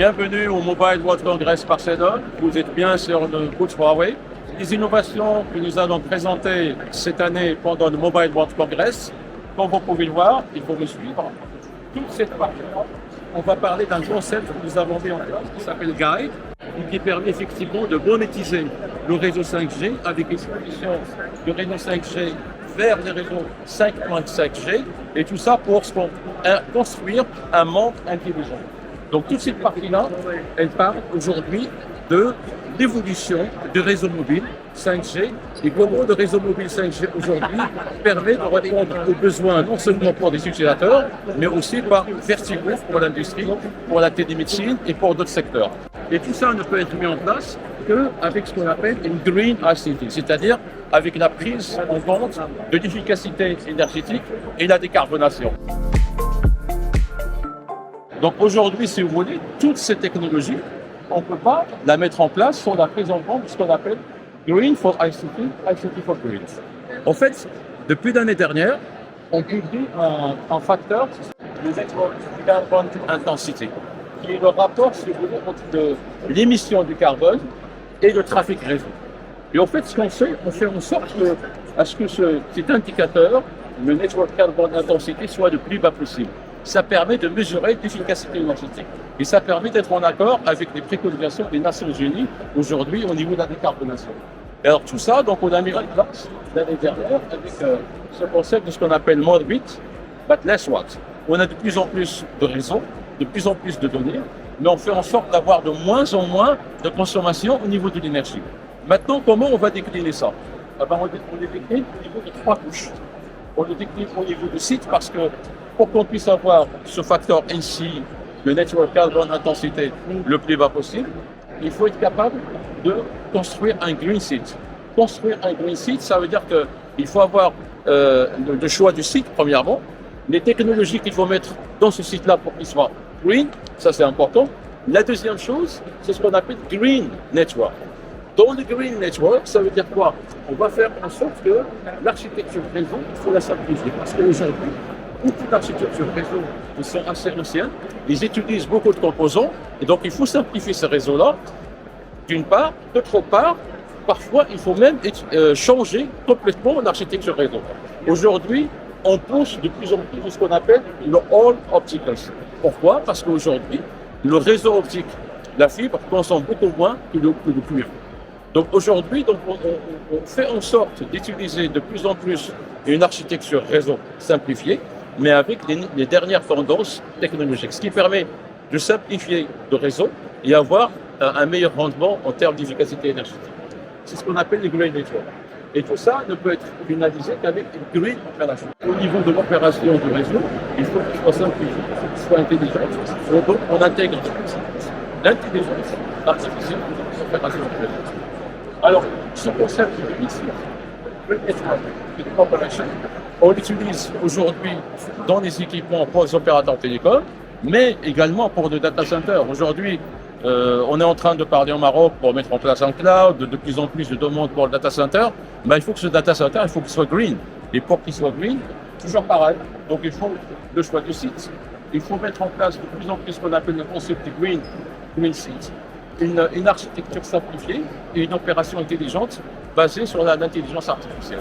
Bienvenue au Mobile World Congress Barcelone. Vous êtes bien sur le booth Huawei. Les innovations que nous allons présenter cette année pendant le Mobile World Congress, comme vous pouvez le voir, il faut me suivre. Toute cette partie-là, on va parler d'un concept que nous avons mis en place qui s'appelle Guide et qui permet effectivement de monétiser le réseau 5G avec une solution de réseau 5G vers les réseaux 5.5G et tout ça pour construire un monde intelligent. Donc toute cette partie-là, elle parle aujourd'hui de l'évolution du réseau mobile 5G et comment le réseau mobile 5G aujourd'hui permet de répondre aux besoins non seulement pour des utilisateurs, mais aussi par verticaux pour l'industrie, pour la télémédecine et pour d'autres secteurs. Et tout ça ne peut être mis en place qu'avec ce qu'on appelle une Green ICT, c'est-à-dire avec la prise en compte de l'efficacité énergétique et la décarbonation. Donc aujourd'hui, si vous voulez, toutes ces technologies, on ne peut pas la mettre en place sans la prise en compte de ce qu'on appelle Green for ICT, ICT for Green. En fait, depuis l'année dernière, on publie un facteur, le Network Carbon Intensity, qui est le rapport, si vous voulez, entre l'émission du carbone et le trafic réseau. Et en fait, ce qu'on fait, on fait en sorte à ce que cet indicateur, le Network Carbon Intensity, soit le plus bas possible. Ça permet de mesurer l'efficacité énergétique et ça permet d'être en accord avec les préconisations des Nations Unies aujourd'hui au niveau de la décarbonation. Et alors tout ça, donc on a mis en place l'année dernière avec ce concept de ce qu'on appelle more bit, but less watt. On a de plus en plus de réseaux, de plus en plus de données, mais on fait en sorte d'avoir de moins en moins de consommation au niveau de l'énergie. Maintenant, comment on va décliner ça? On les décline au niveau de 3 couches. On le décline au niveau du site parce que pour qu'on puisse avoir ce facteur NC, le Network Carbon Intensity, le plus bas possible, il faut être capable de construire un green site. Construire un green site, ça veut dire qu'il faut avoir le choix du site, premièrement, les technologies qu'il faut mettre dans ce site-là pour qu'il soit green, ça c'est important. La deuxième chose, c'est ce qu'on appelle Green Network. Dans le Green Network, ça veut dire quoi? On va faire en sorte que l'architecture réseau, il faut la simplifier. Parce qu'aujourd'hui, beaucoup d'architectures réseau qui sont assez anciennes, ils utilisent beaucoup de composants, et donc il faut simplifier ces réseaux-là, d'une part. D'autre part, parfois, il faut même changer complètement l'architecture réseau. Aujourd'hui, on pousse de plus en plus de ce qu'on appelle le all optical. Pourquoi? Parce qu'aujourd'hui, le réseau optique, la fibre, consomme beaucoup moins que le cuivre. Donc aujourd'hui, on fait en sorte d'utiliser de plus en plus une architecture réseau simplifiée, mais avec les dernières tendances technologiques, ce qui permet de simplifier le réseau et avoir un meilleur rendement en termes d'efficacité énergétique. C'est ce qu'on appelle les Green Network. Et tout ça ne peut être finalisé qu'avec une Green Opération. Au niveau de l'opération du réseau, il faut qu'il soit simplifié, il faut qu'il soit intelligent. Donc on intègre l'intelligence artificielle dans les opérations du réseau. Alors, ce concept ici, le Network Operation, on l'utilise aujourd'hui dans les équipements pour les opérateurs télécoms, mais également pour le data center. Aujourd'hui, on est en train de parler au Maroc pour mettre en place un cloud, de plus en plus de demandes pour le data center. Mais il faut que ce data center, il faut qu'il soit green. Et pour qu'il soit green, toujours pareil. Donc il faut le choix du site. Il faut mettre en place de plus en plus ce qu'on appelle le concept de green site. Une architecture simplifiée et une opération intelligente basée sur l'intelligence artificielle.